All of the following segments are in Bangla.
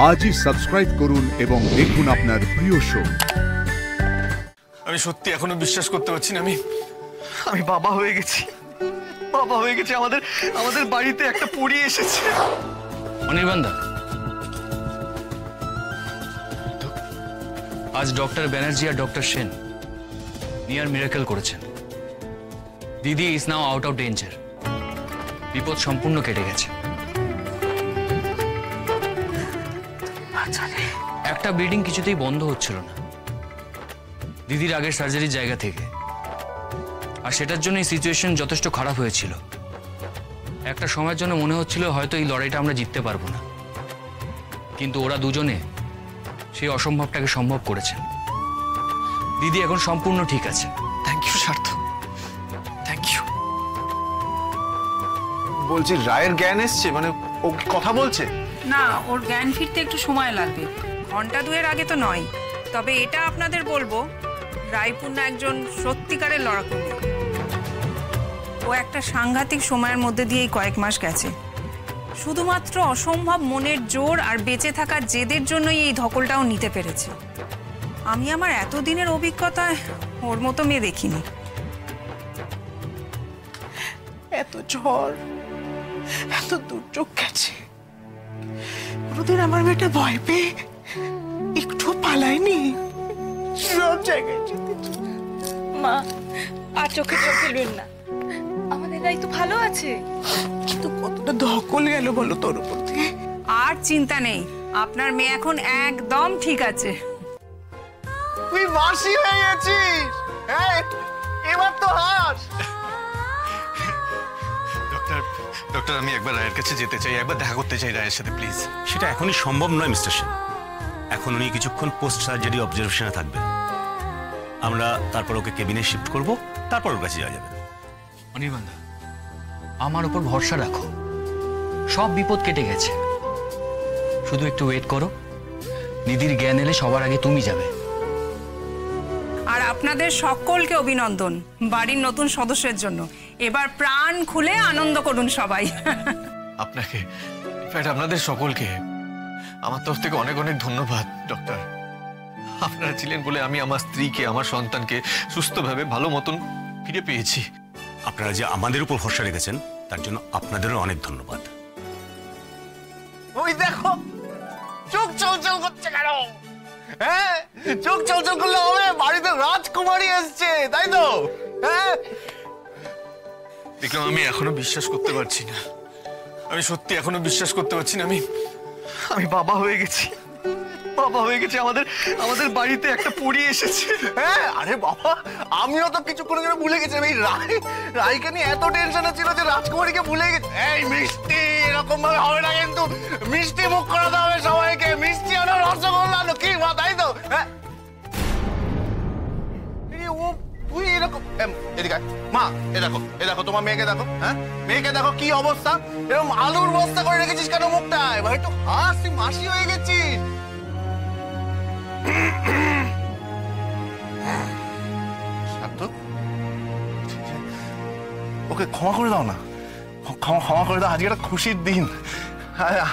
আজই সাবস্ক্রাইব করুন এবং দেখুন আপনার প্রিয় শো। আমি সত্যি এখনো বিশ্বাস করতে পারছি না, আমি বাবা হয়ে গেছি। বাবা হয়ে গেছি। আমাদের বাড়িতে একটা পরী এসেছে। অনির্বাণদা, আজ ডক্টর ব্যানার্জি আর ডক্টর সেন নিয়ার মিরাকেল করেছেন। দিদি is now out of danger. বিপদ সম্পূর্ণ কেটে গেছে। একটা ব্লিডিং কিছুতেই বন্ধ হচ্ছিল না দিদির আগের সার্জারির জায়গা থেকে, আর সেটার জন্য এই সিচুয়েশন যথেষ্ট খারাপ হয়েছিল। একটা সময়ের জন্য মনে হচ্ছিল হয়তো এই লড়াইটা আমরা জিততে পারবো না, কিন্তু ওরা দুজনে সেই অসম্ভবটাকে সম্ভব করেছেন। দিদি এখন সম্পূর্ণ ঠিক আছে। Thank you Sarth, thank you. বলছি রায়ের জ্ঞান এসছে, মানে ও কি কথা বলছে? না, ওর জ্ঞান ফিরতে একটু সময় লাগবে, ঘন্টা দুয়ের আগে তো নয়। তবে এটা আপনাদের বলবো, রায়পূর্ণা একজন সত্যিকারের লড়াকু। ও একটা সাংঘাতিক সময়ের মধ্যে দিয়ে কয়েক মাস গেছে। শুধুমাত্র অসম্ভব মনের জোর আর বেঁচে থাকার জেদের জন্যই এই ধকলটাও নিতে পেরেছে। আমি আমার এতদিনের অভিজ্ঞতায় ওর মতো মেয়ে দেখিনি। এত ঝড়, এত দুর্যোগ গেছে, কোনোদিন আমার মেয়েটা ভয় পেয়ে একটু পালায়নি। সব জায়গায় মা, আর চোখে চোখ ফেলবেন না, আমাদের রাই তো ভালো আছে। কিন্তু কতটা ধকল গেল বলো তোর উপর দিয়ে। আর চিন্তা নেই, আপনার মেয়ে এখন একদম ঠিক আছে। তুই মাসি হয়ে গেছিস, হ্যাঁ? এবার তো হাস। ডক্টর, আমি একবার রায়ের কাছে যেতে চাই, একবার দেখা করতে চাই রায়ের সাথে, প্লিজ। সেটা এখনই সম্ভব নয় মিস্টার সেন। এখন উনি কিছুক্ষণ পোস্ট সার্জারি অবজারভেশনে থাকবেন। আমরা তারপর ওকে কেবিনে শিফট করব, তারপর ওর কাছে যাওয়া যাবে। অনির্বাণদা, আমার উপর ভরসা রাখো, সব বিপদ কেটে গেছে। শুধু একটু ওয়েট করো, দিদির জ্ঞান এলে সবার আগে তুমি যাবে। আর আপনাদের সকলকে অভিনন্দন বাড়ির নতুন সদস্যের জন্য। এবার প্রাণ খুলে আনন্দ করুন সবাই। আপনাকে, ইনফ্যাক্ট আপনাদের সকলকে আমার তরফ থেকে অনেক অনেক ধন্যবাদ ডক্টর। আপনারা ছিলেন বলে আমি আমার স্ত্রীকে, আমার সন্তানকে সুস্থভাবে ভালো মতন ফিরে পেয়েছি। আপনারা যে আমাদের উপর ভরসা রেখেছেন তার জন্য আপনাদেরও অনেক ধন্যবাদ। ওই দেখো, চোখ চলচল করছে কেন? হ্যাঁ, চোখ চলচল করলে হবে? বাড়িতে রাজকুমারী এসছে, তাই তো? হ্যাঁ, দেখলাম। আমি এখনো বিশ্বাস করতে পারছি না, আমি সত্যি এখনো বিশ্বাস করতে পারছি না। আমি বাবা হয়ে গেছি। বাবা হয়ে গেছি। আমাদের বাড়িতে একটা পরী এসেছে। হ্যাঁ, আরে বাবা, আমিও তো কিছুক্ষণের জন্য ভুলে গেছিলাম। এই রায়কে নিয়ে এত টেনশনে ছিল যে রাজকুমারীকে ভুলে গেছে। এই মিষ্টি, এরকম ভাবে হবে না কিন্তু। মিষ্টি মুখ করাতে হবে সবাইকে। মিষ্টি আনো, রসগোল্লা আনো, কি মা, তাই তো? হ্যাঁ, তুই এরকম এদিকে মা, এ দেখো তোমার মেয়েকে দেখো। হ্যাঁ, মেয়েকে দেখো কি অবস্থা। এরকম আলুর বস্তা করে রেখেছিস কেন মুখটা? এবার একটু হাস, তুই মাসি হয়ে গেছিস। ওকে ক্ষমা করে দাও না, ক্ষমা করে দাও। আজকে একটা খুশির দিন।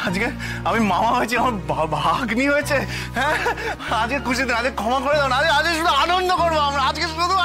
আজকে আমি মামা হয়েছি, আমার ভাগ্নি হয়েছে। হ্যাঁ, আজকে খুশির দিন, আজকে ক্ষমা করে দাও না। আজকে শুধু আনন্দ করবো আমরা, আজকে শুধু